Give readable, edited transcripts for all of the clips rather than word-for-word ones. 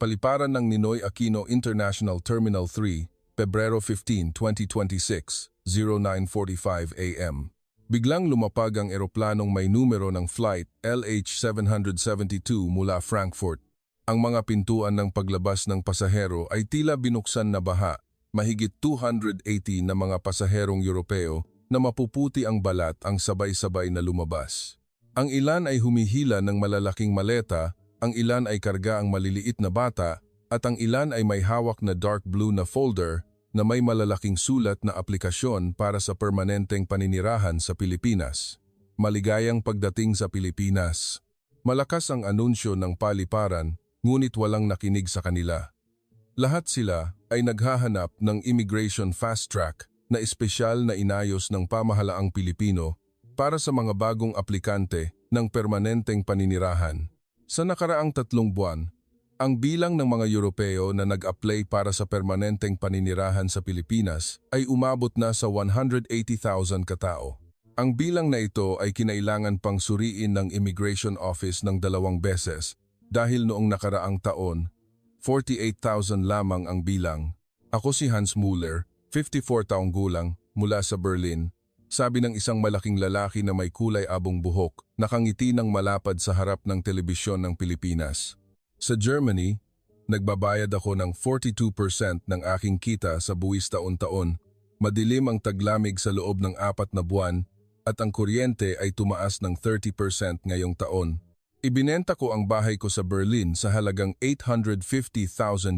Paliparan ng Ninoy Aquino International Terminal 3, Pebrero 15, 2026, 09:45 a.m. Biglang lumapag ang eroplanong may numero ng flight LH772 mula Frankfurt. Ang mga pintuan ng paglabas ng pasahero ay tila binuksan na baha, mahigit 280 na mga pasaherong Europeo na mapuputi ang balat ang sabay-sabay na lumabas. Ang ilan ay humihila ng malalaking maleta, ang ilan ay karga ang maliliit na bata, at ang ilan ay may hawak na dark blue na folder na may malalaking sulat na aplikasyon para sa permanenteng paninirahan sa Pilipinas. Maligayang pagdating sa Pilipinas. Malakas ang anunsyo ng paliparan, ngunit walang nakinig sa kanila. Lahat sila ay naghahanap ng immigration fast track na espesyal na inayos ng pamahalaang Pilipino para sa mga bagong aplikante ng permanenteng paninirahan. Sa nakaraang 3 buwan, ang bilang ng mga Europeo na nag-apply para sa permanenteng paninirahan sa Pilipinas ay umabot na sa 180,000 katao. Ang bilang na ito ay kinailangan pang suriin ng Immigration Office ng 2 beses dahil noong nakaraang taon, 48,000 lamang ang bilang. Ako si Hans Muller, 54 taong gulang, mula sa Berlin. Sabi ng isang malaking lalaki na may kulay abong buhok, nakangiti ng malapad sa harap ng telebisyon ng Pilipinas. Sa Germany, nagbabayad ako ng 42% ng aking kita sa buwis taon-taon. Madilim ang taglamig sa loob ng 4 na buwan at ang kuryente ay tumaas ng 30% ngayong taon. Ibinenta ko ang bahay ko sa Berlin sa halagang 850,000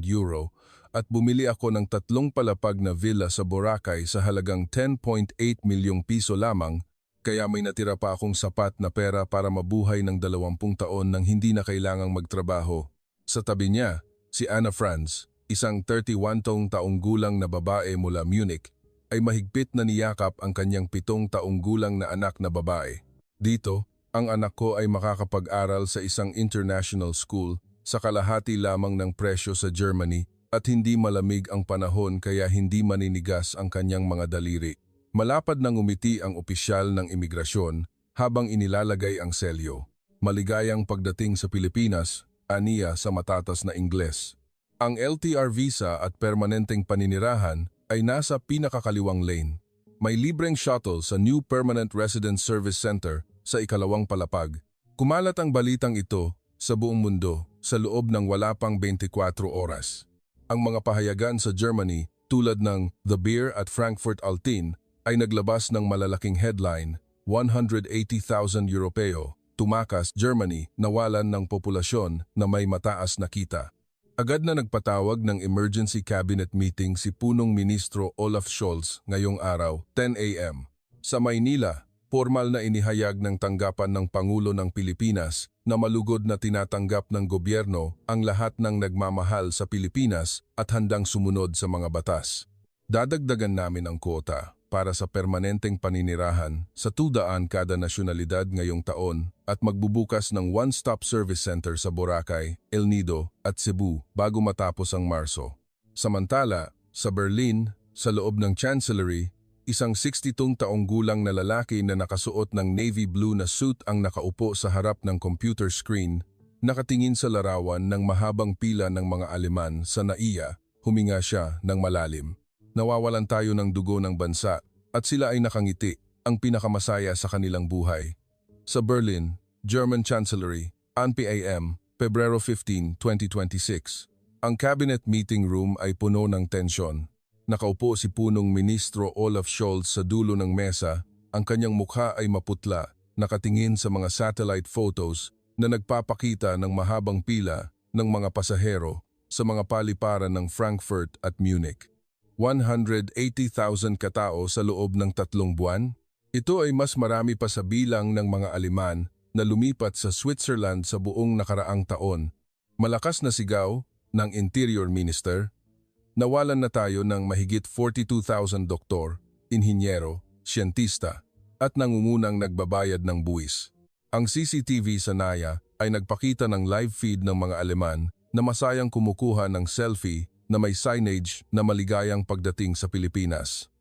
euro at bumili ako ng 3 palapag na villa sa Boracay sa halagang 10.8 milyong piso lamang, kaya may natira pa akong sapat na pera para mabuhay ng 20 taon nang hindi na kailangang magtrabaho. Sa tabi niya, si Anna Franz, isang 31 taong gulang na babae mula Munich, ay mahigpit na niyakap ang kanyang 7 taong gulang na anak na babae. Dito, ang anak ko ay makakapag-aral sa isang international school sa kalahati lamang ng presyo sa Germany at hindi malamig ang panahon kaya hindi maninigas ang kanyang mga daliri. Malapad nang umiti ang opisyal ng imigrasyon habang inilalagay ang selyo. Maligayang pagdating sa Pilipinas, aniya sa matatas na Ingles. Ang LTR visa at permanenteng paninirahan ay nasa pinakakaliwang lane. May libreng shuttle sa New Permanent Residence Service Center sa ikalawang palapag. Kumalat ang balitang ito sa buong mundo sa loob ng wala pang 24 oras. Ang mga pahayagan sa Germany tulad ng The Beer at Frankfurt Altin ay naglabas ng malalaking headline, 180,000 Europeo, tumakas Germany, nawalan ng populasyon na may mataas na kita. Agad na nagpatawag ng emergency cabinet meeting si Punong Ministro Olaf Scholz ngayong araw, 10 a.m. Sa Maynila, formal na inihayag ng tanggapan ng Pangulo ng Pilipinas na malugod na tinatanggap ng gobyerno ang lahat ng nagmamahal sa Pilipinas at handang sumunod sa mga batas. Dadagdagan namin ang kwota para sa permanenteng paninirahan sa 200 kada nasyonalidad ngayong taon at magbubukas ng one-stop service center sa Boracay, El Nido at Cebu bago matapos ang Marso. Samantala, sa Berlin, sa loob ng Chancellery, isang 62 taong gulang na lalaki na nakasuot ng navy blue na suit ang nakaupo sa harap ng computer screen, nakatingin sa larawan ng mahabang pila ng mga Aleman sa NAIA, huminga siya ng malalim. Nawawalan tayo ng dugo ng bansa at sila ay nakangiti, ang pinakamasaya sa kanilang buhay. Sa Berlin, German Chancellery, ANPAM, Pebrero 15, 2026. Ang cabinet meeting room ay puno ng tensyon. Nakaupo si Punong Ministro Olaf Scholz sa dulo ng mesa, ang kanyang mukha ay maputla, nakatingin sa mga satellite photos na nagpapakita ng mahabang pila ng mga pasahero sa mga paliparan ng Frankfurt at Munich. 180,000 katao sa loob ng 3 buwan? Ito ay mas marami pa sa bilang ng mga Aleman na lumipat sa Switzerland sa buong nakaraang taon. Malakas na sigaw ng Interior Minister, nawalan na tayo ng mahigit 42,000 doktor, inhinyero, siyentista, at nangungunang nagbabayad ng buwis. Ang CCTV sa NAIA ay nagpakita ng live feed ng mga Aleman na masayang kumukuha ng selfie na may signage na maligayang pagdating sa Pilipinas.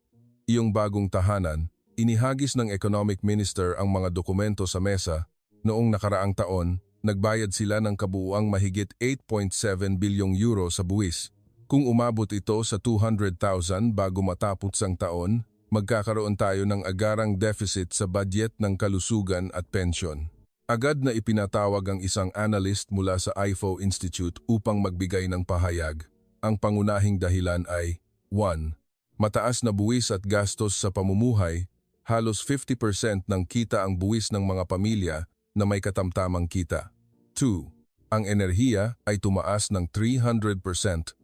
Iyong bagong tahanan, inihagis ng Economic Minister ang mga dokumento sa mesa noong nakaraang taon nagbayad sila ng kabuuang mahigit 8.7 bilyong euro sa buwis. Kung umabot ito sa 200,000 bago matapos ang taon, magkakaroon tayo ng agarang deficit sa budget ng kalusugan at pensyon. Agad na ipinatawag ang isang analyst mula sa IFO Institute upang magbigay ng pahayag. Ang pangunahing dahilan ay 1. Mataas na buwis at gastos sa pamumuhay. Halos 50% ng kita ang buwis ng mga pamilya na may katamtamang kita. 2. Ang enerhiya ay tumaas ng 300%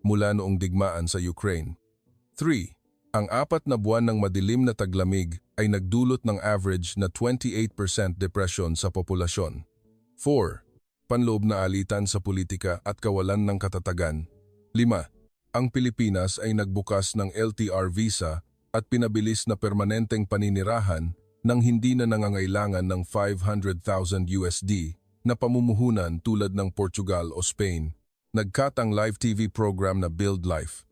mula noong digmaan sa Ukraine. 3. Ang 4 na buwan ng madilim na taglamig ay nagdulot ng average na 28% depression sa populasyon. 4. Panloob na alitan sa politika at kawalan ng katatagan. 5. Ang Pilipinas ay nagbukas ng LTR visa at pinabilis na permanenteng paninirahan nang hindi na nangangailangan ng 500,000 USD na pamumuhunan tulad ng Portugal o Spain. Nag-cut ang live TV program na Build Life.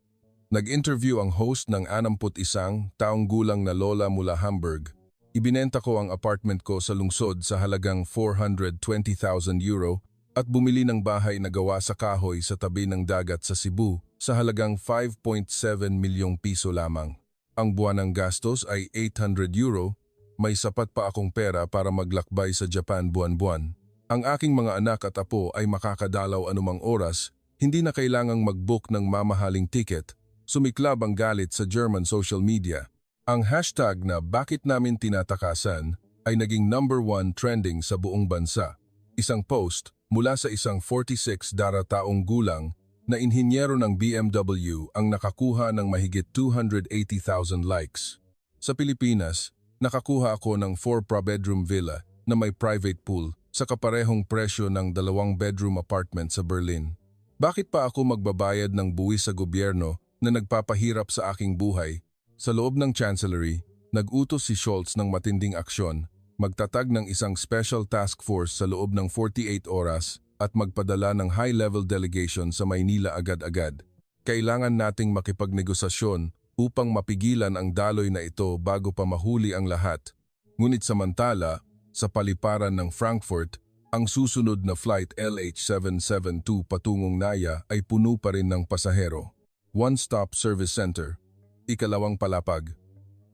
Nag-interview ang host ng 61 taong gulang na lola mula Hamburg. Ibinenta ko ang apartment ko sa lungsod sa halagang 420,000 euro at bumili ng bahay na gawa sa kahoy sa tabi ng dagat sa Cebu sa halagang 5.7 milyong piso lamang. Ang buwanang gastos ay 800 euro, may sapat pa akong pera para maglakbay sa Japan buwan-buwan. Ang aking mga anak at apo ay makakadalaw anumang oras, hindi na kailangang mag-book ng mamahaling ticket. Sumiklab ang galit sa German social media. Ang hashtag na bakit namin tinatakasan ay naging #1 trending sa buong bansa. Isang post mula sa isang 46 taong gulang na inhinyero ng BMW ang nakakuha ng mahigit 280,000 likes. Sa Pilipinas, nakakuha ako ng 4-bedroom villa na may private pool sa kaparehong presyo ng 2-bedroom apartment sa Berlin. Bakit pa ako magbabayad ng buwis sa gobyerno na nagpapahirap sa aking buhay? Sa loob ng Chancellery, nag-utos si Scholz ng matinding aksyon, magtatag ng isang special task force sa loob ng 48 oras at magpadala ng high-level delegation sa Maynila agad-agad. Kailangan nating makipagnegosasyon upang mapigilan ang daloy na ito bago pa mahuli ang lahat. Ngunit samantala, sa paliparan ng Frankfurt, ang susunod na flight LH772 patungong Naya ay puno pa rin ng pasahero. One-stop service center. Ikalawang palapag.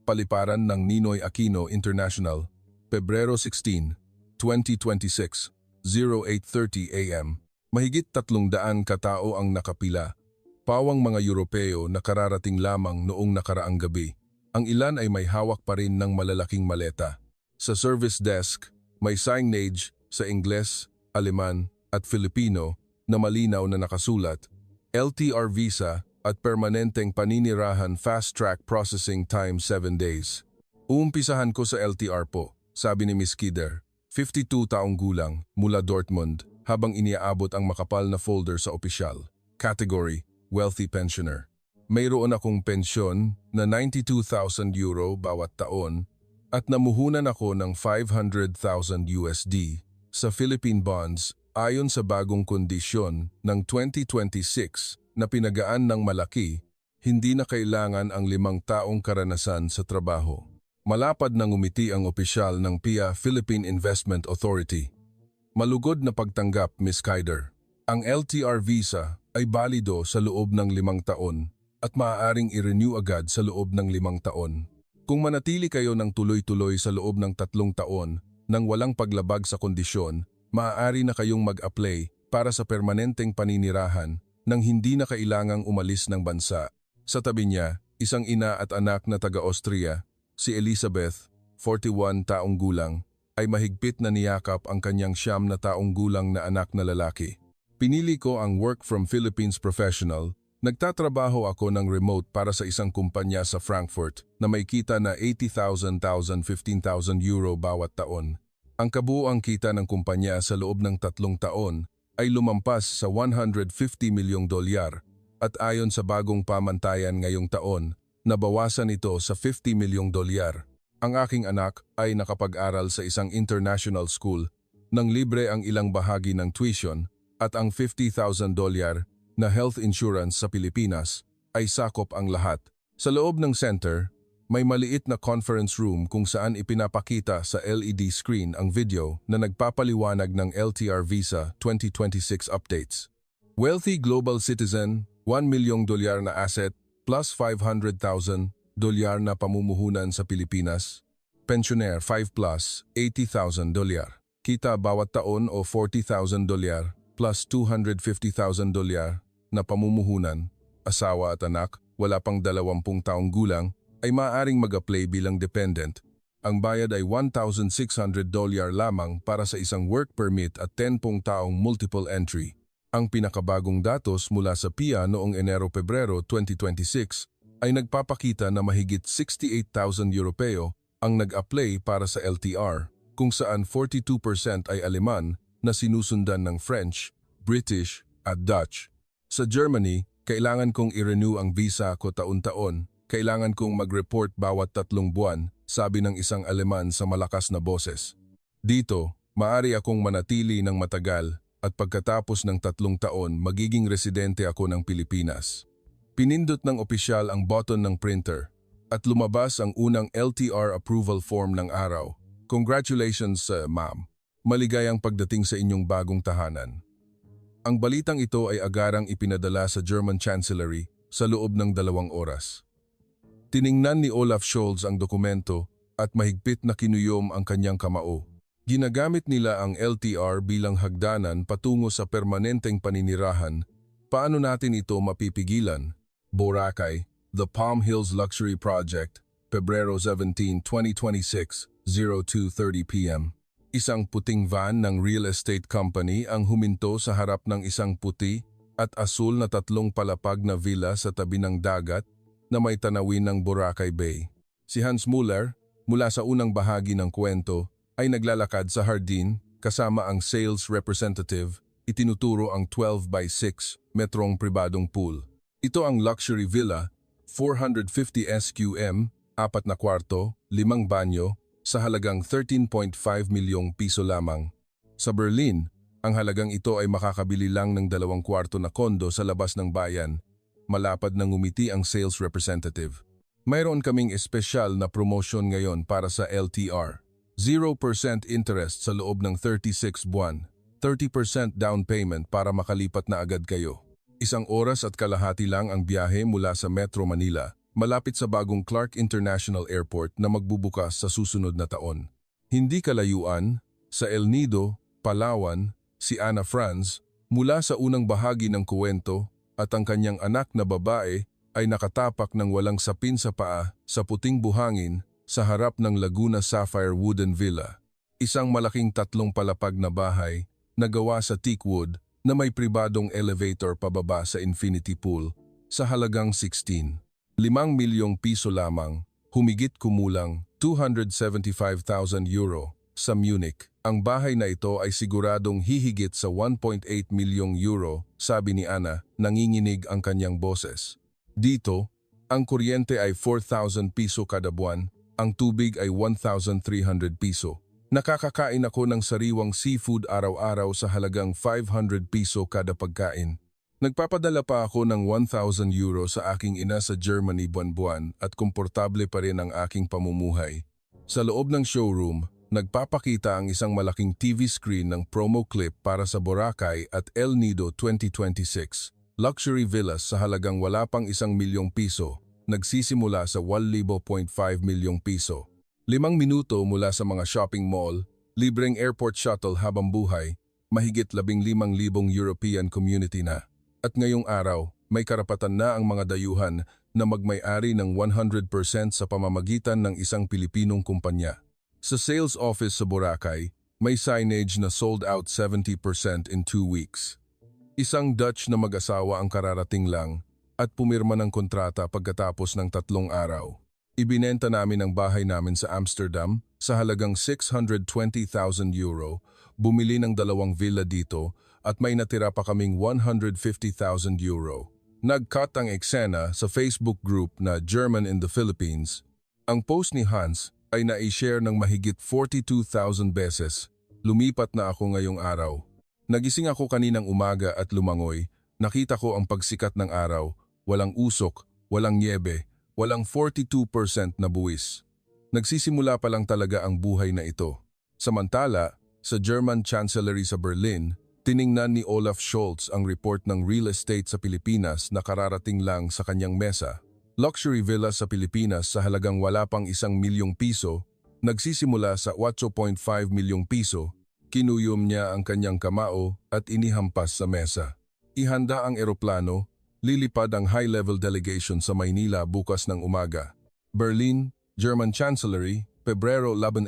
Paliparan ng Ninoy Aquino International, Pebrero 16, 2026, 08:30 AM. Mahigit 300 katao ang nakapila. Pawang mga Europeo na kararating lamang noong nakaraang gabi. Ang ilan ay may hawak pa rin ng malalaking maleta. Sa service desk, may signage sa Ingles, Aleman at Filipino na malinaw na nakasulat, LTR visa at permanenteng paninirahan fast-track processing time 7 days. Uumpisahan ko sa LTR po, sabi ni Ms. Kider, 52 taong gulang, mula Dortmund, habang iniaabot ang makapal na folder sa opisyal. Category, Wealthy Pensioner. Mayroon akong pensyon na 92,000 euro bawat taon at namuhunan ako ng 500,000 USD sa Philippine bonds ayon sa bagong kondisyon ng 2026 na pinagaan ng malaki, hindi na kailangan ang 5 taong karanasan sa trabaho. Malapad nang umiti ang opisyal ng PIA Philippine Investment Authority. Malugod na pagtanggap, Ms. Kider. Ang LTR visa ay balido sa loob ng 5 taon at maaaring i-renew agad sa loob ng 5 taon. Kung manatili kayo ng tuloy-tuloy sa loob ng 3 taon nang walang paglabag sa kondisyon, maaari na kayong mag-apply para sa permanenteng paninirahan nang hindi na kailangang umalis ng bansa. Sa tabi niya, isang ina at anak na taga-Austria, si Elizabeth, 41 taong gulang, ay mahigpit na niyakap ang kanyang 9 na taong gulang na anak na lalaki. Pinili ko ang Work from Philippines Professional. Nagtatrabaho ako ng remote para sa isang kumpanya sa Frankfurt na may kita na 80,000, 15,000 euro bawat taon. Ang kabuuang kita ng kumpanya sa loob ng 3 taon ay lumampas sa 150 milyong dolyar at ayon sa bagong pamantayan ngayong taon, nabawasan ito sa 50 milyong dolyar. Ang aking anak ay nakapag-aral sa isang international school nang libre ang ilang bahagi ng tuition at ang 50,000 dolyar na health insurance sa Pilipinas ay sakop ang lahat. Sa loob ng center, May maliit na conference room kung saan ipinapakita sa LED screen ang video na nagpapaliwanag ng LTR Visa 2026 updates. Wealthy global citizen, $1 milyong na asset plus $500,000 na pamumuhunan sa Pilipinas. Pensioner 5 plus $80,000. Kita bawat taon o $40,000 plus $250,000 na pamumuhunan. Asawa at anak, wala pang 20 taong gulang, ay maaaring mag-apply bilang dependent. Ang bayad ay $1,600 lamang para sa isang work permit at 10 taong multiple entry. Ang pinakabagong datos mula sa PIA noong Enero-Pebrero 2026 ay nagpapakita na mahigit 68,000 Europeo ang nag-apply para sa LTR, kung saan 42% ay Aleman na sinusundan ng French, British at Dutch. Sa Germany, kailangan kong i-renew ang visa ko taon-taon, kailangan kong mag-report bawat 3 buwan, sabi ng isang Aleman sa malakas na boses. Dito, maari akong manatili ng matagal at pagkatapos ng 3 taon magiging residente ako ng Pilipinas. Pinindot ng opisyal ang button ng printer at lumabas ang unang LTR approval form ng araw. Congratulations, ma'am. Maligayang pagdating sa inyong bagong tahanan. Ang balitang ito ay agarang ipinadala sa German Chancellery sa loob ng 2 oras. Tiningnan ni Olaf Scholz ang dokumento at mahigpit na kinuyom ang kanyang kamao. Ginagamit nila ang LTR bilang hagdanan patungo sa permanenteng paninirahan. Paano natin ito mapipigilan? Boracay, The Palm Hills Luxury Project, Pebrero 17, 2026, 02:30 p.m. Isang puting van ng real estate company ang huminto sa harap ng isang puti at asul na 3 palapag na villa sa tabi ng dagat na may tanawin ng Boracay Bay. Si Hans Muller, mula sa unang bahagi ng kwento, ay naglalakad sa hardin kasama ang sales representative, itinuturo ang 12 by 6 metrong pribadong pool. Ito ang luxury villa, 450 SQM, 4 na kwarto, 5 banyo, sa halagang 13.5 milyong piso lamang. Sa Berlin, ang halagang ito ay makakabili lang ng 2 kwarto na kondo sa labas ng bayan. Malapad na ngumiti ang sales representative. Mayroon kaming espesyal na promotion ngayon para sa LTR. 0% interest sa loob ng 36 buwan. 30% down payment para makalipat na agad kayo. 1 oras at kalahati lang ang biyahe mula sa Metro Manila, malapit sa bagong Clark International Airport na magbubukas sa susunod na taon. Hindi kalayuan, sa El Nido, Palawan, si Ana Franz, mula sa unang bahagi ng kuwento at ang kanyang anak na babae ay nakatapak ng walang sapin sa paa sa puting buhangin sa harap ng Laguna Sapphire Wooden Villa. Isang malaking 3 palapag na bahay na gawa sa teakwood na may pribadong elevator pababa sa infinity pool sa halagang 5 milyong piso lamang, humigit kumulang 275,000 euro, sa Munich. Ang bahay na ito ay siguradong hihigit sa 1.8 milyong euro, sabi ni Ana, nanginginig ang kanyang boses. Dito, ang kuryente ay 4,000 piso kada buwan, ang tubig ay 1,300 piso. Nakakakain ako ng sariwang seafood araw-araw sa halagang 500 piso kada pagkain. Nagpapadala pa ako ng 1,000 euro sa aking ina sa Germany buwan-buwan at komportable pa rin ang aking pamumuhay. Sa loob ng showroom, nagpapakita ang isang malaking TV screen ng promo clip para sa Boracay at El Nido 2026. Luxury villas sa halagang wala pang 1 milyong piso, nagsisimula sa 1,500,000 milyong piso. 5 minuto mula sa mga shopping mall, libreng airport shuttle habang buhay, mahigit 15,000 European community na. At ngayong araw, may karapatan na ang mga dayuhan na magmay-ari ng 100% sa pamamagitan ng isang Pilipinong kumpanya. Sa sales office sa Boracay, may signage na sold out 70% in 2 weeks. Isang Dutch na mag-asawa ang kararating lang at pumirma ng kontrata pagkatapos ng 3 araw. Ibinenta namin ang bahay namin sa Amsterdam sa halagang 620,000 euro, bumili ng 2 villa dito at may natira pa kaming 150,000 euro. Nag-cut ang eksena sa Facebook group na German in the Philippines. Ang post ni Hans ay na-share ng mahigit 42,000 beses. Lumipat na ako ngayong araw. Nagising ako kaninang umaga at lumangoy. Nakita ko ang pagsikat ng araw. Walang usok, walang niebe, walang 42% na buwis. Nagsisimula pa lang talaga ang buhay na ito. Samantala, sa German Chancellery sa Berlin, tiningnan ni Olaf Scholz ang report ng real estate sa Pilipinas na kararating lang sa kanyang mesa. Luxury villa sa Pilipinas sa halagang wala pang 1 milyong piso, nagsisimula sa 8.5 milyong piso, kinuyom niya ang kanyang kamao at inihampas sa mesa. Ihanda ang eroplano, lilipad ang high-level delegation sa Maynila bukas ng umaga. Berlin, German Chancellery, Pebrero 18,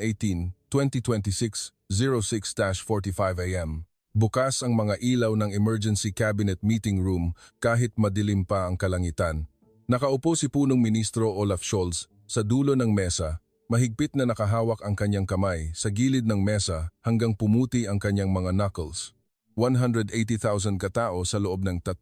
2026, 06-45 AM. Bukas ang mga ilaw ng Emergency Cabinet Meeting Room kahit madilim pa ang kalangitan. Nakaupo si punong ministro Olaf Scholz sa dulo ng mesa, mahigpit na nakahawak ang kanyang kamay sa gilid ng mesa hanggang pumuti ang kanyang mga knuckles. 180,000 katao sa loob ng 30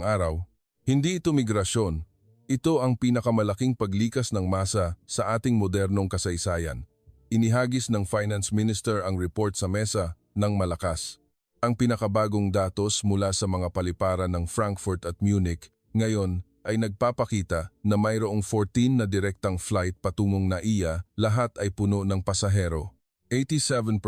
araw. Hindi ito migrasyon. Ito ang pinakamalaking paglikas ng masa sa ating modernong kasaysayan. Inihagis ng Finance Minister ang report sa mesa ng malakas. Ang pinakabagong datos mula sa mga paliparan ng Frankfurt at Munich ngayon ay nagpapakita na mayroong 14 na direktang flight patungong NAIA, lahat ay puno ng pasahero. 87%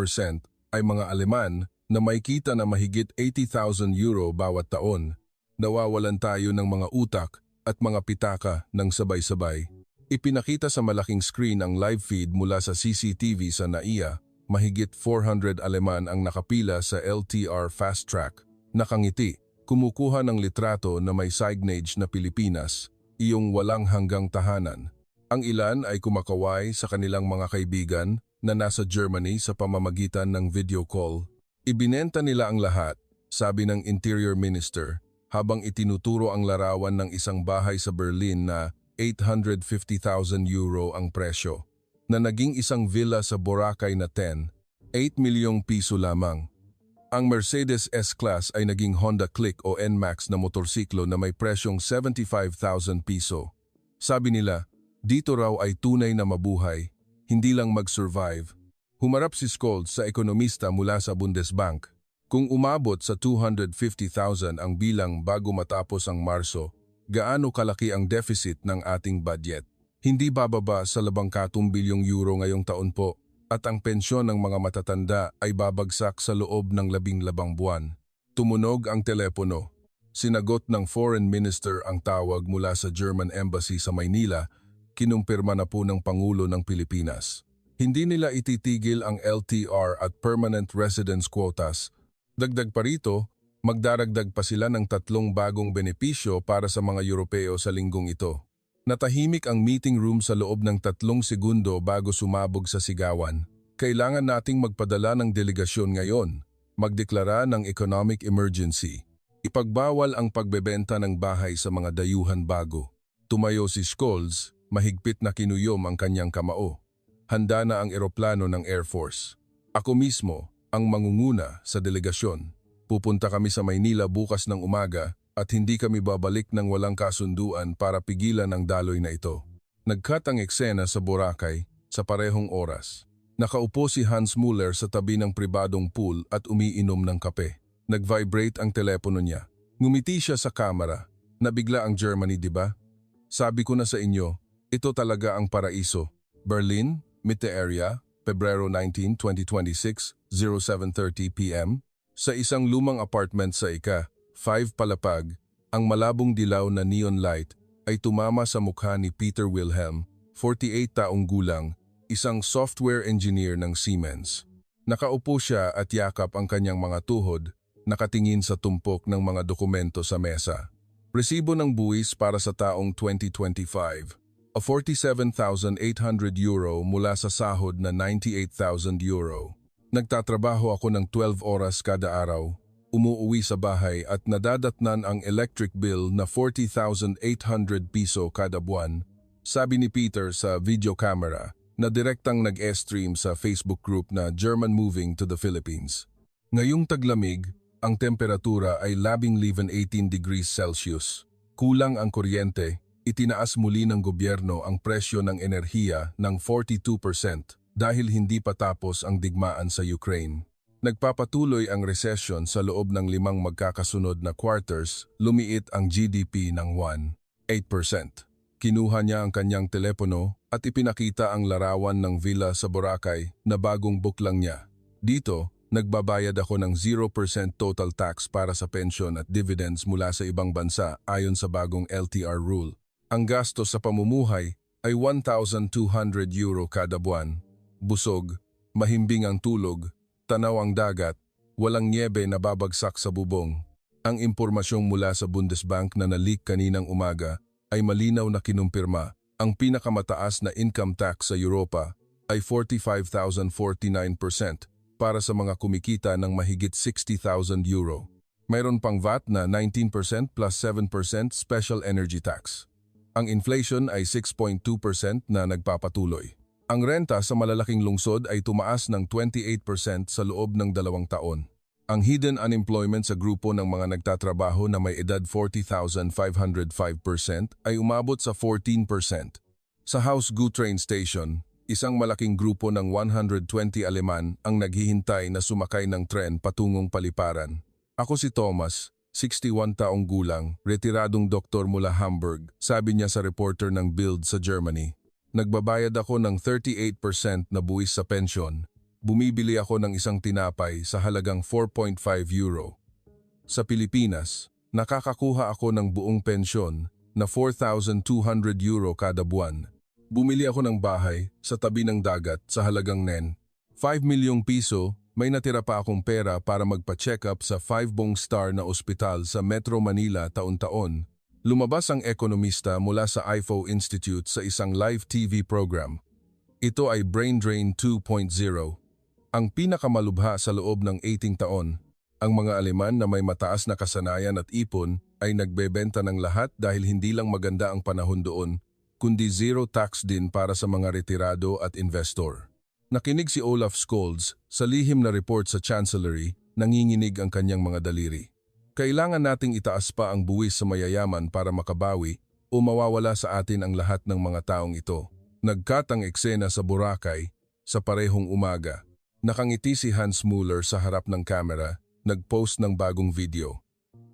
ay mga Aleman na may kita na mahigit 80,000 euro bawat taon. Nawawalan tayo ng mga utak at mga pitaka ng sabay-sabay. Ipinakita sa malaking screen ang live feed mula sa CCTV sa NAIA. Mahigit 400 Aleman ang nakapila sa LTR Fast Track. Nakangiti, kumukuha ng litrato na may signage na Pilipinas, iyong walang hanggang tahanan. Ang ilan ay kumakaway sa kanilang mga kaibigan na nasa Germany sa pamamagitan ng video call. Ibinenta nila ang lahat, sabi ng Interior Minister, habang itinuturo ang larawan ng isang bahay sa Berlin na 850,000 euro ang presyo, na naging isang villa sa Boracay na 8 milyong piso lamang. Ang Mercedes S-Class ay naging Honda Click o NMAX na motorsiklo na may presyong 75,000 piso. Sabi nila, dito raw ay tunay na mabuhay, hindi lang mag-survive. Humarap si Scholz sa ekonomista mula sa Bundesbank. Kung umabot sa 250,000 ang bilang bago matapos ang Marso, gaano kalaki ang deficit ng ating budget? Hindi bababa sa 80 bilyong euro ngayong taon po. At ang pensyon ng mga matatanda ay babagsak sa loob ng 12 buwan. Tumunog ang telepono. Sinagot ng Foreign Minister ang tawag mula sa German Embassy sa Maynila, kinumpirma na po ng Pangulo ng Pilipinas. Hindi nila ititigil ang LTR at permanent residence quotas. Dagdag pa rito, magdaragdag pa sila ng 3 bagong benepisyo para sa mga Europeo sa linggong ito. Natahimik ang meeting room sa loob ng 3 segundo bago sumabog sa sigawan. Kailangan nating magpadala ng delegasyon ngayon, magdeklara ng economic emergency. Ipagbawal ang pagbebenta ng bahay sa mga dayuhan bago. Tumayo si Scholz, mahigpit na kinuyom ang kanyang kamao. Handa na ang eroplano ng Air Force. Ako mismo ang mangunguna sa delegasyon. Pupunta kami sa Maynila bukas ng umaga at hindi kami babalik ng walang kasunduan para pigilan ang daloy na ito. Nagkat ang eksena sa Boracay sa parehong oras. Nakaupo si Hans Muller sa tabi ng pribadong pool at umiinom ng kape. Nag-vibrate ang telepono niya. Ngumiti siya sa kamera. Nabigla ang Germany, di ba? Sabi ko na sa inyo, ito talaga ang paraiso. Berlin, Mitte area, Pebrero 19, 2026, 07:30 PM. Sa isang lumang apartment sa ika-5 palapag, ang malabong dilaw na neon light ay tumama sa mukha ni Peter Wilhelm, 48 taong gulang, isang software engineer ng Siemens. Nakaupo siya at yakap ang kanyang mga tuhod, nakatingin sa tumpok ng mga dokumento sa mesa. Resibo ng buwis para sa taong 2025. A 47,800 euro mula sa sahod na 98,000 euro. Nagtatrabaho ako ng 12 oras kada araw, umuuwi sa bahay at nadadatnan ang electric bill na 40,800 piso kada buwan, sabi ni Peter sa video camera na direktang nag-e-stream sa Facebook group na German Moving to the Philippines. Ngayong taglamig, ang temperatura ay 18 degrees Celsius. Kulang ang kuryente, itinaas muli ng gobyerno ang presyo ng enerhiya ng 42% dahil hindi pa tapos ang digmaan sa Ukraine. Nagpapatuloy ang recession sa loob ng 5 magkakasunod na quarters, lumiit ang GDP ng 1.8%. Kinuha niya ang kanyang telepono at ipinakita ang larawan ng villa sa Boracay na bagong book lang niya. Dito, nagbabayad ako ng 0% total tax para sa pension at dividends mula sa ibang bansa ayon sa bagong LTR rule. Ang gastos sa pamumuhay ay 1,200 euro kada buwan. Busog, mahimbing ang tulog, tanaw ang dagat, walang niebe na babagsak sa bubong. Ang impormasyong mula sa Bundesbank na na-leak kaninang umaga ay malinaw na kinumpirma. Ang pinakamataas na income tax sa Europa ay 45,049% para sa mga kumikita ng mahigit 60,000 euro. Mayroon pang VAT na 19% plus 7% special energy tax. Ang inflation ay 6.2% na nagpapatuloy. Ang renta sa malalaking lungsod ay tumaas ng 28% sa loob ng 2 taon. Ang hidden unemployment sa grupo ng mga nagtatrabaho na may edad 40,505% ay umabot sa 14%. Sa Hausgu train station, isang malaking grupo ng 120 Aleman ang naghihintay na sumakay ng tren patungong Paliparan. Ako si Thomas, 61 taong gulang, retiradong doktor mula Hamburg, sabi niya sa reporter ng Bild sa Germany. Nagbabayad ako ng 38% na buwis sa pensyon. Bumibili ako ng isang tinapay sa halagang 4.5 euro. Sa Pilipinas, nakakakuha ako ng buong pensyon na 4,200 euro kada buwan. Bumili ako ng bahay sa tabi ng dagat sa halagang 5 milyong piso. May natira pa akong pera para magpa-check up sa 5-star na ospital sa Metro Manila taon-taon. Lumabas ang ekonomista mula sa IFO Institute sa isang live TV program. Ito ay Brain Drain 2.0. Ang pinakamalubha sa loob ng 18 taon, ang mga Aleman na may mataas na kasanayan at ipon ay nagbebenta ng lahat dahil hindi lang maganda ang panahon doon, kundi zero tax din para sa mga retirado at investor. Nakinig si Olaf Scholz sa lihim na report sa Chancellery, nanginginig ang kanyang mga daliri. Kailangan nating itaas pa ang buwis sa mayayaman para makabawi o mawawala sa atin ang lahat ng mga taong ito. Nagkat ang eksena sa Boracay sa parehong umaga. Nakangiti si Hans Muller sa harap ng kamera, nagpost ng bagong video.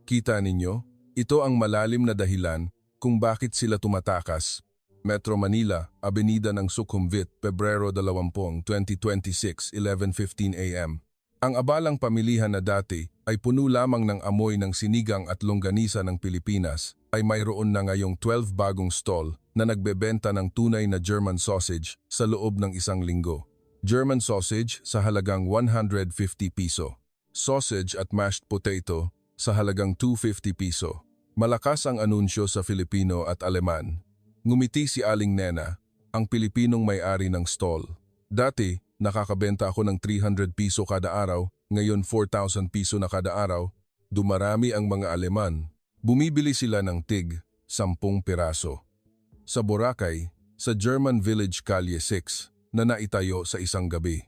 Kita ninyo? Ito ang malalim na dahilan kung bakit sila tumatakas. Metro Manila, Avenida ng Sukhumvit, Pebrero 20, 2026, 11:15 AM. Ang abalang pamilihan na dati ay puno lamang ng amoy ng sinigang at longganisa ng Pilipinas ay mayroon na ngayong 12 bagong stall na nagbebenta ng tunay na German sausage sa loob ng isang linggo. German sausage sa halagang 150 piso. Sausage at mashed potato sa halagang 250 piso. Malakas ang anunsyo sa Filipino at Aleman. Ngumiti si Aling Nena, ang Pilipinong may-ari ng stall. Dati, nakakabenta ako ng 300 piso kada araw, ngayon 4,000 piso na kada araw. Dumarami ang mga Aleman. Bumibili sila ng tig, 10 piraso. Sa Boracay, sa German Village Calle 6, na naitayo sa isang gabi.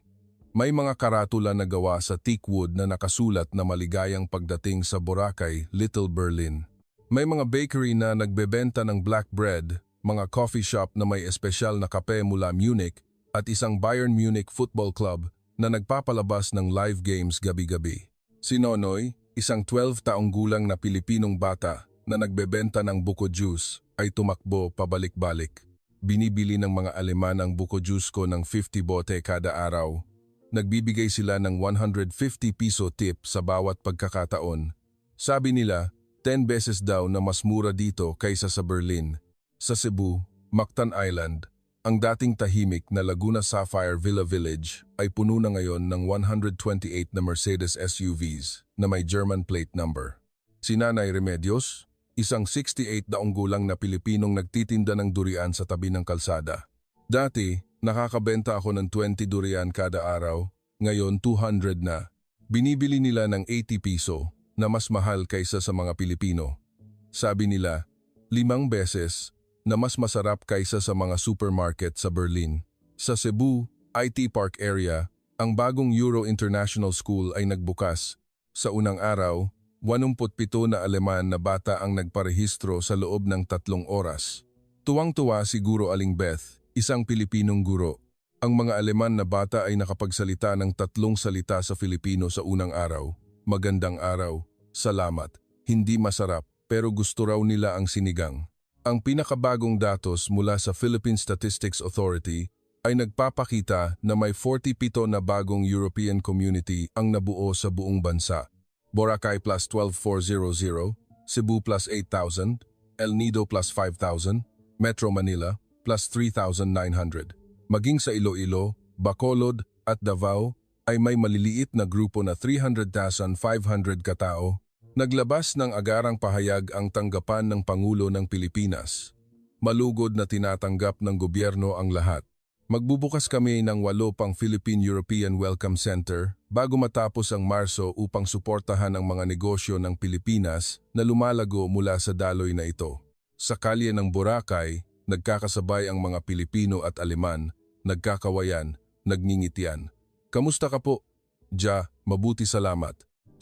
May mga karatula na gawa sa teakwood na nakasulat na maligayang pagdating sa Boracay, Little Berlin. May mga bakery na nagbebenta ng black bread, mga coffee shop na may espesyal na kape mula Munich at isang Bayern Munich Football Club na nagpapalabas ng live games gabi-gabi. Si Nonoy, isang 12 taong gulang na Pilipinong bata na nagbebenta ng buko juice, ay tumakbo pabalik-balik. Binibili ng mga Aleman ang buko juice ko ng 50 bote kada araw. Nagbibigay sila ng 150 piso tip sa bawat pagkakataon. Sabi nila, 10 beses daw na mas mura dito kaysa sa Berlin. Sa Cebu, Mactan Island, ang dating tahimik na Laguna Sapphire Villa Village ay puno na ngayon ng 128 na Mercedes SUVs na may German plate number. Si Nanay Remedios, isang 68 daong gulang na Pilipinong nagtitinda ng durian sa tabi ng kalsada. Dati, nakakabenta ako ng 20 durian kada araw, ngayon 200 na. Binibili nila ng 80 piso na mas mahal kaysa sa mga Pilipino. Sabi nila, 5 beses na mas masarap kaysa sa mga supermarket sa Berlin. Sa Cebu, IT Park area, ang bagong Euro International School ay nagbukas. Sa unang araw, 87 na Aleman na bata ang nagparehistro sa loob ng 3 oras. Tuwang-tuwa si Guro Aling Beth, isang Pilipinong guro. Ang mga Aleman na bata ay nakapagsalita ng 3 salita sa Filipino sa unang araw. Magandang araw, salamat, hindi masarap, pero gusto raw nila ang sinigang. Ang pinakabagong datos mula sa Philippine Statistics Authority ay nagpapakita na may 47 na bagong European community ang nabuo sa buong bansa. Boracay plus 12,400, Cebu plus 8,000, El Nido plus 5,000, Metro Manila plus 3,900. Maging sa Iloilo, Bacolod at Davao ay may maliliit na grupo na 300,500 katao. Naglabas ng agarang pahayag ang tanggapan ng Pangulo ng Pilipinas. Malugod na tinatanggap ng gobyerno ang lahat. Magbubukas kami ng 8 pang Philippine-European Welcome Center bago matapos ang Marso upang suportahan ang mga negosyo ng Pilipinas na lumalago mula sa daloy na ito. Sa kalye ng Boracay, nagkakasabay ang mga Pilipino at Aleman, nagkakawayan, nagngingitian. Kamusta ka po? Ja, mabuti salamat.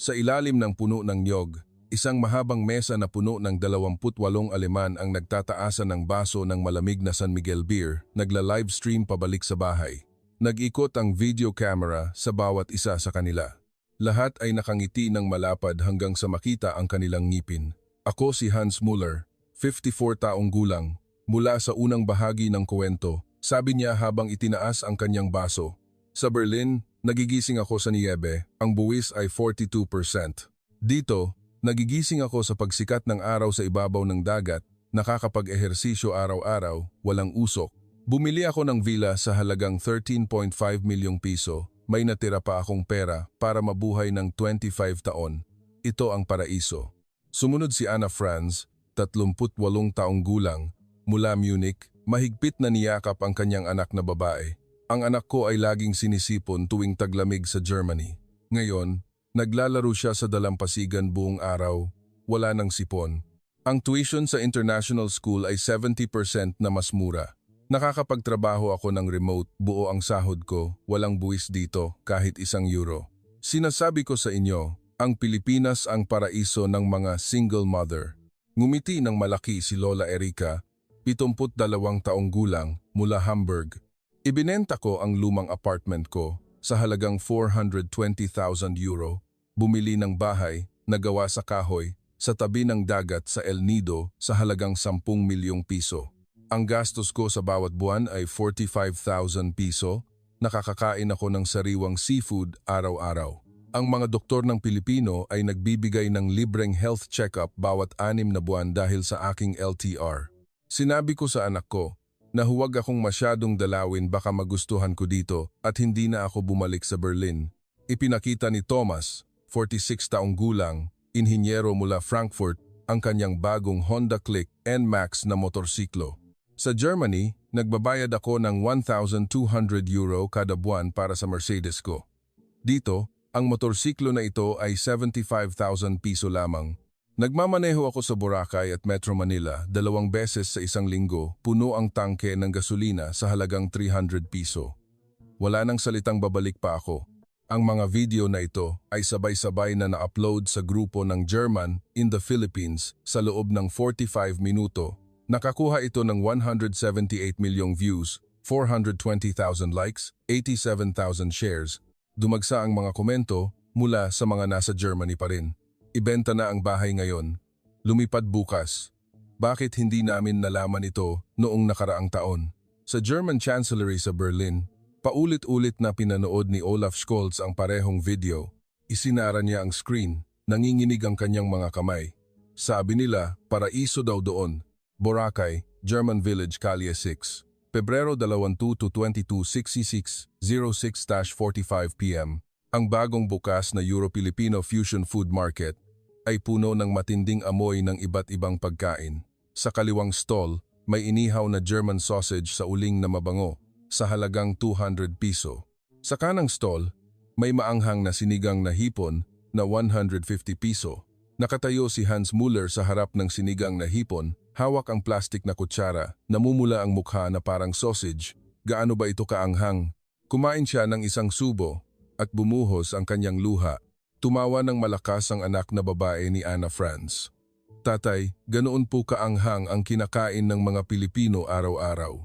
Sa ilalim ng puno ng niyog, isang mahabang mesa na puno ng 28 Aleman ang nagtataasan ng baso ng malamig na San Miguel beer, nagla-livestream pabalik sa bahay. Nag-ikot ang video camera sa bawat isa sa kanila. Lahat ay nakangiti ng malapad hanggang sa makita ang kanilang ngipin. Ako si Hans Muller, 54 taong gulang. Mula sa unang bahagi ng kwento, sabi niya habang itinaas ang kanyang baso. Sa Berlin, nagigising ako sa niyebe, ang buwis ay 42%. Dito, nagigising ako sa pagsikat ng araw sa ibabaw ng dagat, nakakapag-ehersisyo araw-araw, walang usok. Bumili ako ng villa sa halagang 13.5 milyong piso, may natira pa akong pera para mabuhay ng 25 taon. Ito ang paraiso. Sumunod si Anna Franz, 38 taong gulang, mula Munich, mahigpit na niyakap ang kanyang anak na babae. Ang anak ko ay laging sinisipon tuwing taglamig sa Germany. Ngayon, naglalaro siya sa dalampasigan buong araw, wala nang sipon. Ang tuition sa international school ay 70% na mas mura. Nakakapagtrabaho ako ng remote, buo ang sahod ko, walang buwis dito, kahit €1. Sinasabi ko sa inyo, ang Pilipinas ang paraiso ng mga single mother. Ngumiti ng malaki si Lola Erica, 72 taong gulang, mula Hamburg. Ibinenta ko ang lumang apartment ko sa halagang €420,000, bumili ng bahay na gawa sa kahoy sa tabi ng dagat sa El Nido sa halagang 10 milyong piso. Ang gastos ko sa bawat buwan ay 45,000 piso, nakakakain ako ng sariwang seafood araw-araw. Ang mga doktor ng Pilipino ay nagbibigay ng libreng health check-up bawat 6 na buwan dahil sa aking LTR. Sinabi ko sa anak ko, na huwag akong masyadong dalawin baka magustuhan ko dito at hindi na ako bumalik sa Berlin. Ipinakita ni Thomas, 46 taong gulang, inhinyero mula Frankfurt, ang kanyang bagong Honda Click NMAX na motorsiklo. Sa Germany, nagbabayad ako ng €1,200 kada buwan para sa Mercedes ko. Dito, ang motorsiklo na ito ay 75,000 piso lamang. Nagmamaneho ako sa Boracay at Metro Manila 2 beses sa isang linggo, puno ang tangke ng gasolina sa halagang 300 piso. Wala nang salitang babalik pa ako. Ang mga video na ito ay sabay-sabay na na-upload sa grupo ng German in the Philippines sa loob ng 45 minuto. Nakakuha ito ng 178 milyong views, 420,000 likes, 87,000 shares. Dumagsa ang mga komento mula sa mga nasa Germany pa rin. Ibenta na ang bahay ngayon. Lumipad bukas. Bakit hindi namin nalaman ito noong nakaraang taon? Sa German Chancellery sa Berlin, paulit-ulit na pinanood ni Olaf Scholz ang parehong video. Isinara niya ang screen, nanginginig ang kanyang mga kamay. Sabi nila, paraiso daw doon. Boracay, German Village, Kalye 6. Pebrero 22-22, 66-06-45 p.m. Ang bagong bukas na Euro-Filipino Fusion Food Market ay puno ng matinding amoy ng iba't ibang pagkain. Sa kaliwang stall, may inihaw na German sausage sa uling na mabango sa halagang 200 piso. Sa kanang stall, may maanghang na sinigang na hipon na 150 piso. Nakatayo si Hans Muller sa harap ng sinigang na hipon, hawak ang plastik na kutsara, namumula ang mukha na parang sausage. Gaano ba ito kaanghang? Kumain siya ng isang subo at bumuhos ang kanyang luha. Tumawa ng malakas ang anak na babae ni Anna Franz. Tatay, ganoon po kaanghang ang kinakain ng mga Pilipino araw-araw.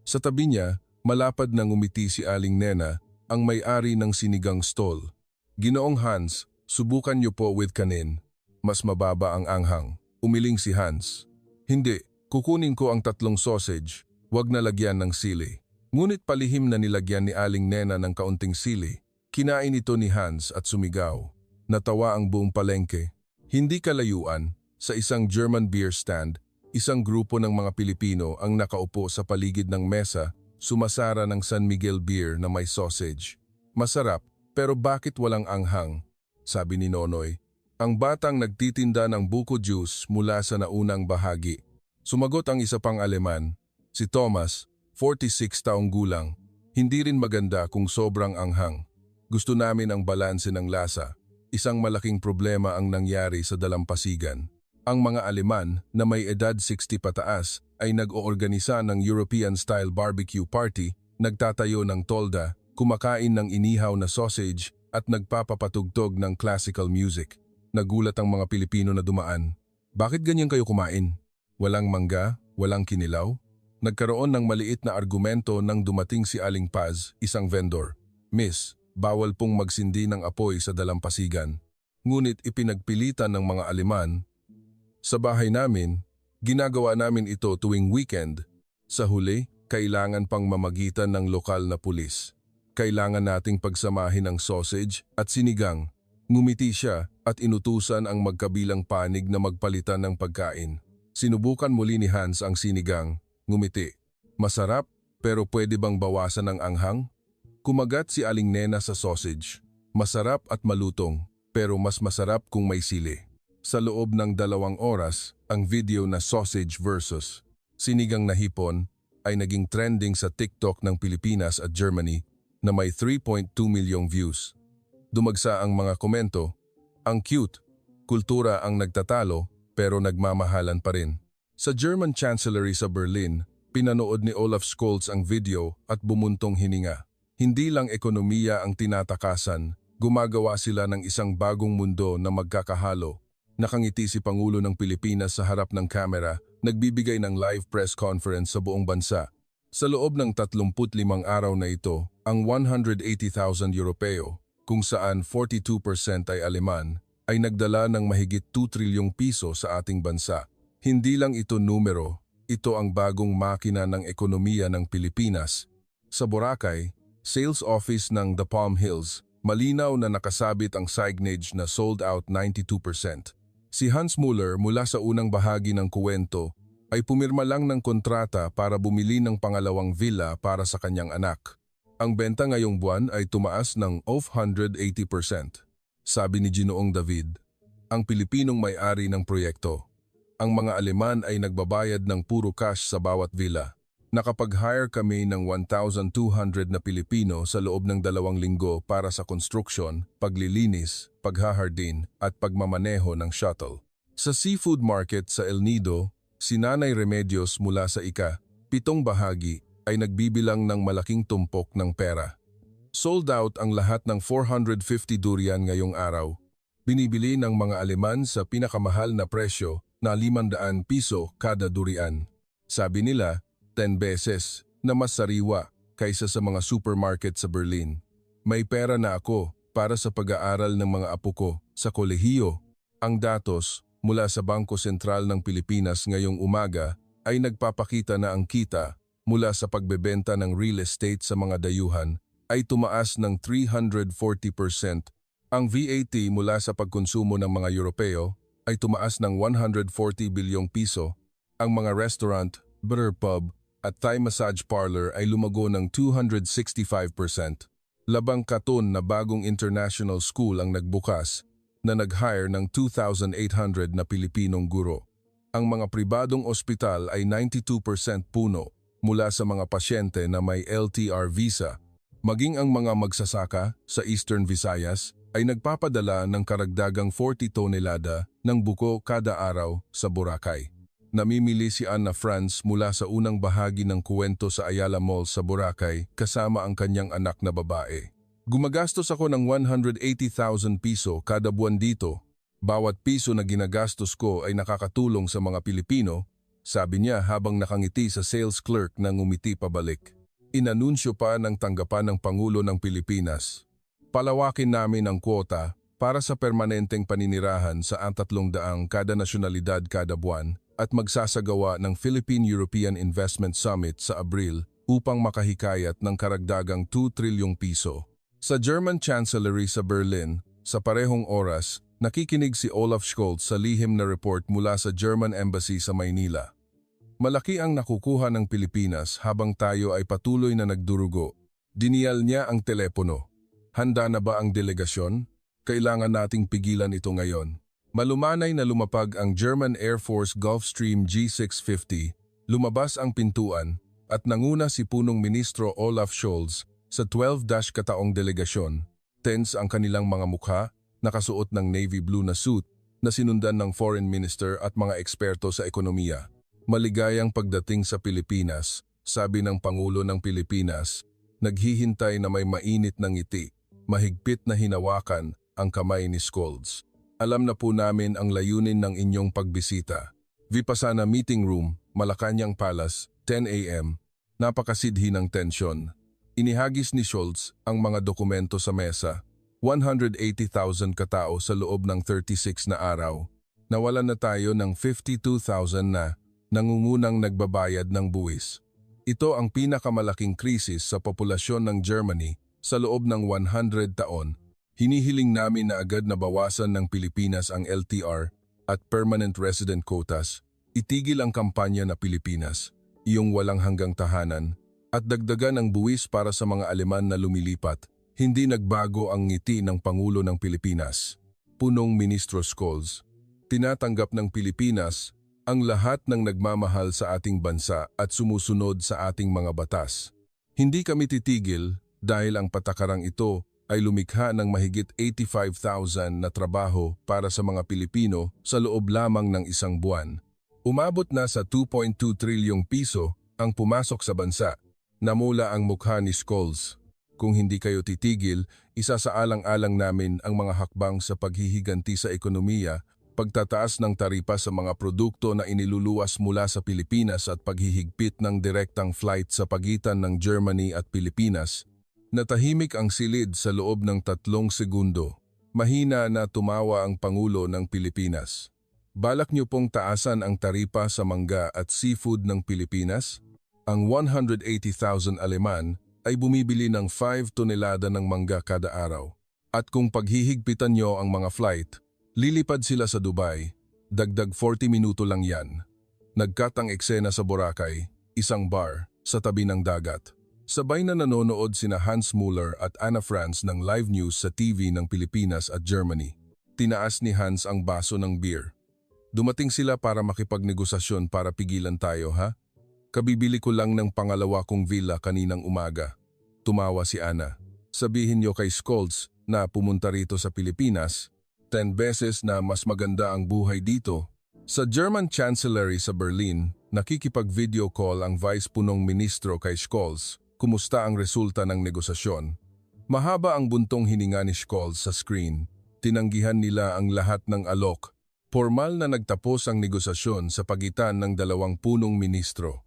Sa tabi niya, malapad na ngumiti si Aling Nena, ang may-ari ng sinigang stall. Ginoong Hans, subukan niyo po with kanin. Mas mababa ang anghang. Umiling si Hans. Hindi, Kukunin ko ang 3 sausage, wag na lagyan ng sili. Ngunit palihim na nilagyan ni Aling Nena ng kaunting sili. Kinain ito ni Hans at sumigaw. Natawa ang buong palengke. Hindi kalayuan, sa isang German beer stand, isang grupo ng mga Pilipino ang nakaupo sa paligid ng mesa, sumasara ng San Miguel beer na may sausage. Masarap, pero bakit walang anghang? Sabi ni Nonoy. Ang batang nagtitinda ng buko juice mula sa naunang bahagi. Sumagot ang isa pang Aleman, si Thomas, 46 taong gulang. Hindi rin maganda kung sobrang anghang. Gusto namin ang balanse ng lasa. Isang malaking problema ang nangyari sa dalampasigan. Ang mga Aleman na may edad 60 pataas ay nag-oorganisa ng European-style barbecue party, nagtatayo ng tolda, kumakain ng inihaw na sausage at nagpapapatugtog ng classical music. Nagulat ang mga Pilipino na dumaan. Bakit ganyan kayo kumain? Walang mangga, walang kinilaw? Nagkaroon ng maliit na argumento nang dumating si Aling Paz, isang vendor. Miss, bawal pong magsindi ng apoy sa dalampasigan. Ngunit ipinagpilitan ng mga Aleman. Sa bahay namin, ginagawa namin ito tuwing weekend. Sa huli, kailangan pang mamagitan ng lokal na pulis. Kailangan nating pagsamahin ang sausage at sinigang. Ngumiti siya at inutusan ang magkabilang panig na magpalitan ng pagkain. Sinubukan muli ni Hans ang sinigang. Ngumiti. Masarap, pero pwede bang bawasan ng anghang? Kumagat si Aling Nena sa sausage. Masarap at malutong, pero mas masarap kung may sili. Sa loob ng 2 oras, ang video na Sausage versus Sinigang na Hipon ay naging trending sa TikTok ng Pilipinas at Germany na may 3.2 milyong views. Dumagsa ang mga komento, ang cute, kultura ang nagtatalo pero nagmamahalan pa rin. Sa German Chancellery sa Berlin, pinanood ni Olaf Scholz ang video at bumuntong hininga. Hindi lang ekonomiya ang tinatakasan, gumagawa sila ng isang bagong mundo na magkakahalo. Nakangiti si Pangulo ng Pilipinas sa harap ng kamera, nagbibigay ng live press conference sa buong bansa. Sa loob ng 35 araw na ito, ang 180,000 Europeo, kung saan 42% ay Aleman, ay nagdala ng mahigit 2 trilyong piso sa ating bansa. Hindi lang ito numero, ito ang bagong makina ng ekonomiya ng Pilipinas. Sa Boracay, sales office ng The Palm Hills, malinaw na nakasabit ang signage na sold out 92%. Si Hans Muller mula sa unang bahagi ng kuwento ay pumirma lang ng kontrata para bumili ng pangalawang villa para sa kanyang anak. Ang benta ngayong buwan ay tumaas ng 180%. Sabi ni Ginoong David, ang Pilipinong may-ari ng proyekto. Ang mga Aleman ay nagbabayad ng puro cash sa bawat villa. Nakapag-hire kami ng 1,200 na Pilipino sa loob ng 2 linggo para sa construction, paglilinis, paghahardin at pagmamaneho ng shuttle. Sa seafood market sa El Nido, si Nanay Remedios mula sa ika-7 bahagi ay nagbibilang ng malaking tumpok ng pera. Sold out ang lahat ng 450 durian ngayong araw. Binibili ng mga Aleman sa pinakamahal na presyo na 500 piso kada durian. Sabi nila, 10 beses na mas sariwa kaysa sa mga supermarket sa Berlin. May pera na ako para sa pag-aaral ng mga apo ko sa kolehiyo. Ang datos mula sa Bangko Sentral ng Pilipinas ngayong umaga ay nagpapakita na ang kita mula sa pagbebenta ng real estate sa mga dayuhan ay tumaas ng 340%. Ang VAT mula sa pagkonsumo ng mga Europeo ay tumaas ng 140 bilyong piso. Ang mga restaurant, bar, pub at Thai massage parlor ay lumago ng 265%. Labang Katon na bagong international school ang nagbukas na nag-hire ng 2,800 na Pilipinong guro. Ang mga pribadong ospital ay 92% puno mula sa mga pasyente na may LTR visa. Maging ang mga magsasaka sa Eastern Visayas ay nagpapadala ng karagdagang 40 tonelada ng buko kada araw sa Boracay. Namimili si Anna Franz mula sa unang bahagi ng kuwento sa Ayala Mall sa Boracay kasama ang kanyang anak na babae. Gumagastos ako ng 180,000 piso kada buwan dito. Bawat piso na ginagastos ko ay nakakatulong sa mga Pilipino, sabi niya habang nakangiti sa sales clerk na ngumiti pabalik. Inanunsyo pa ng tanggapan ng Pangulo ng Pilipinas. Palawakin namin ang kwota para sa permanenteng paninirahan sa 300 kada nasyonalidad kada buwan at magsasagawa ng Philippine-European Investment Summit sa Abril upang makahikayat ng karagdagang 2 trilyong piso. Sa German Chancellery sa Berlin, sa parehong oras, nakikinig si Olaf Scholz sa lihim na report mula sa German Embassy sa Maynila. Malaki ang nakukuha ng Pilipinas habang tayo ay patuloy na nagdurugo. Diniyal niya ang telepono. Handa na ba ang delegasyon? Kailangan nating pigilan ito ngayon. Malumanay na lumapag ang German Air Force Gulfstream G650, lumabas ang pintuan at nanguna si Punong Ministro Olaf Scholz sa 12-kataong delegasyon. Tense ang kanilang mga mukha, nakasuot ng navy blue na suit na sinundan ng foreign minister at mga eksperto sa ekonomiya. Maligayang pagdating sa Pilipinas, sabi ng Pangulo ng Pilipinas, naghihintay na may mainit na ngiti, mahigpit na hinawakan ang kamay ni Scholz. Alam na po namin ang layunin ng inyong pagbisita. Vipassana Meeting Room, Malacanang Palace, 10 a.m. Napakasidhi ng tensyon. Inihagis ni Scholz ang mga dokumento sa mesa. 180,000 katao sa loob ng 36 na araw. Nawalan na tayo ng 52,000 na nangungunang nagbabayad ng buwis. Ito ang pinakamalaking krisis sa populasyon ng Germany sa loob ng 100 taon. Hinihiling namin na agad na bawasan ng Pilipinas ang LTR at permanent resident quotas, itigil ang kampanya na Pilipinas, iyong walang hanggang tahanan, at dagdagan ang buwis para sa mga Aleman na lumilipat. Hindi nagbago ang ngiti ng Pangulo ng Pilipinas. Punong Ministro Scholz, tinatanggap ng Pilipinas ang lahat ng nagmamahal sa ating bansa at sumusunod sa ating mga batas. Hindi kami titigil dahil ang patakarang ito ay lumikha ng mahigit 85,000 na trabaho para sa mga Pilipino sa loob lamang ng isang buwan. Umabot na sa 2.2 trilyong piso ang pumasok sa bansa. Namula ang mukha ni Scholz. Kung hindi kayo titigil, isasaalang-alang namin ang mga hakbang sa paghihiganti sa ekonomiya, pagtataas ng taripa sa mga produkto na iniluluwas mula sa Pilipinas at paghihigpit ng direktang flight sa pagitan ng Germany at Pilipinas. Natahimik ang silid sa loob ng 3 segundo. Mahina na tumawa ang Pangulo ng Pilipinas. Balak niyo pong taasan ang taripa sa mangga at seafood ng Pilipinas? Ang 180,000 Aleman ay bumibili ng 5 tonelada ng mangga kada araw. At kung paghihigpitan niyo ang mga flight, lilipad sila sa Dubai, dagdag 40 minuto lang yan. Nagkat ang eksena sa Boracay, isang bar, sa tabi ng dagat. Sabay na nanonood sina Hans Muller at Anna Franz ng live news sa TV ng Pilipinas at Germany. Tinaas ni Hans ang baso ng beer. Dumating sila para makipagnegosasyon para pigilan tayo, ha? Kabibili ko lang ng pangalawa kong villa kaninang umaga. Tumawa si Anna. Sabihin niyo kay Scholz na pumunta rito sa Pilipinas, 10 beses na mas maganda ang buhay dito. Sa German Chancellery sa Berlin, nakikipag-video call ang Vice Punong Ministro kay Scholz. Kumusta ang resulta ng negosasyon? Mahaba ang buntong hininga ni Scholz sa screen. Tinanggihan nila ang lahat ng alok. Formal na nagtapos ang negosasyon sa pagitan ng 2 punong ministro.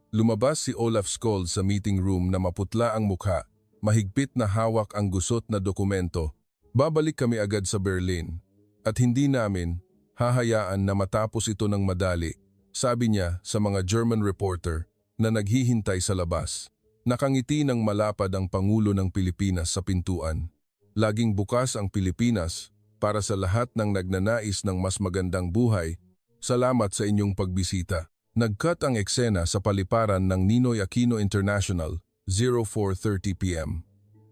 Lumabas si Olaf Scholz sa meeting room na maputla ang mukha, mahigpit na hawak ang gusot na dokumento. Babalik kami agad sa Berlin. At hindi namin hahayaan na matapos ito ng madali, sabi niya sa mga German reporter na naghihintay sa labas. Nakangiti ng malapad ang Pangulo ng Pilipinas sa pintuan. Laging bukas ang Pilipinas para sa lahat ng nagnanais ng mas magandang buhay. Salamat sa inyong pagbisita. Nagkat ang eksena sa paliparan ng Ninoy Aquino International, 04:30 p.m.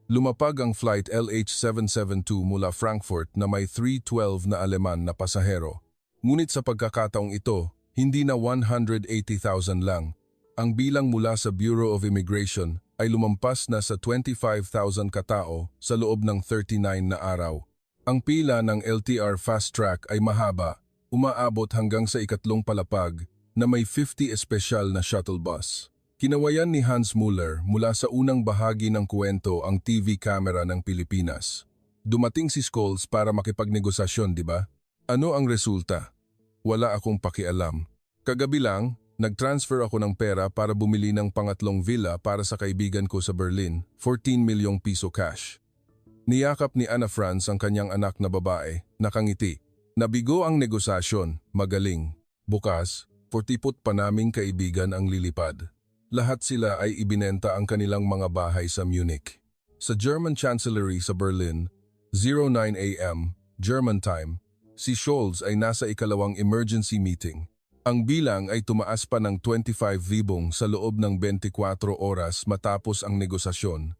Lumapag ang flight LH772 mula Frankfurt na may 312 na Aleman na pasahero. Ngunit sa pagkakataong ito, hindi na 180,000 lang. Ang bilang mula sa Bureau of Immigration ay lumampas na sa 25,000 katao sa loob ng 39 na araw. Ang pila ng LTR Fast Track ay mahaba, umaabot hanggang sa ikatlong palapag na may 50 espesyal na shuttle bus. Kinawayan ni Hans Muller mula sa unang bahagi ng kwento ang TV camera ng Pilipinas. Dumating si Scholz para makipagnegosasyon, di ba? Ano ang resulta? Wala akong pakialam. Kagabi lang, nag-transfer ako ng pera para bumili ng pangatlong villa para sa kaibigan ko sa Berlin, 14 milyong piso cash. Niyakap ni Anna Franz ang kanyang anak na babae, nakangiti. Nabigo ang negosasyon, magaling. Bukas, 40 pa naming kaibigan ang lilipad. Lahat sila ay ibinenta ang kanilang mga bahay sa Munich. Sa German Chancellery sa Berlin, 09 AM, German time, si Scholz ay nasa ikalawang emergency meeting. Ang bilang ay tumaas pa ng 25,000 sa loob ng 24 oras matapos ang negosasyon.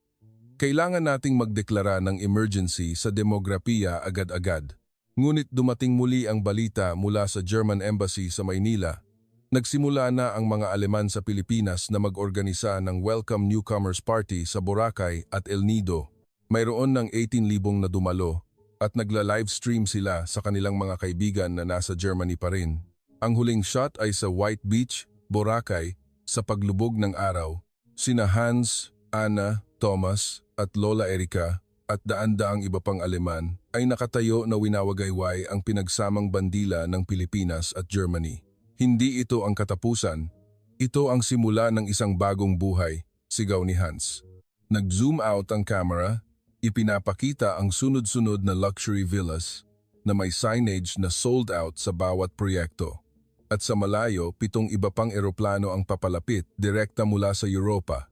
Kailangan nating magdeklara ng emergency sa demografiya agad-agad. Ngunit dumating muli ang balita mula sa German Embassy sa Maynila. Nagsimula na ang mga Aleman sa Pilipinas na mag-organisa ng Welcome Newcomers Party sa Boracay at El Nido. Mayroon ng 18,000 na dumalo at nagla-livestream sila sa kanilang mga kaibigan na nasa Germany pa rin. Ang huling shot ay sa White Beach, Boracay, sa paglubog ng araw. Sina Hans, Anna, Thomas at Lola Erika at daan-daang iba pang Aleman ay nakatayo na winawagayway ang pinagsamang bandila ng Pilipinas at Germany. Hindi ito ang katapusan. Ito ang simula ng isang bagong buhay, sigaw ni Hans. Nag-zoom out ang camera, ipinapakita ang sunod-sunod na luxury villas na may signage na sold out sa bawat proyekto. At sa malayo, 7 iba pang eroplano ang papalapit direkta mula sa Europa.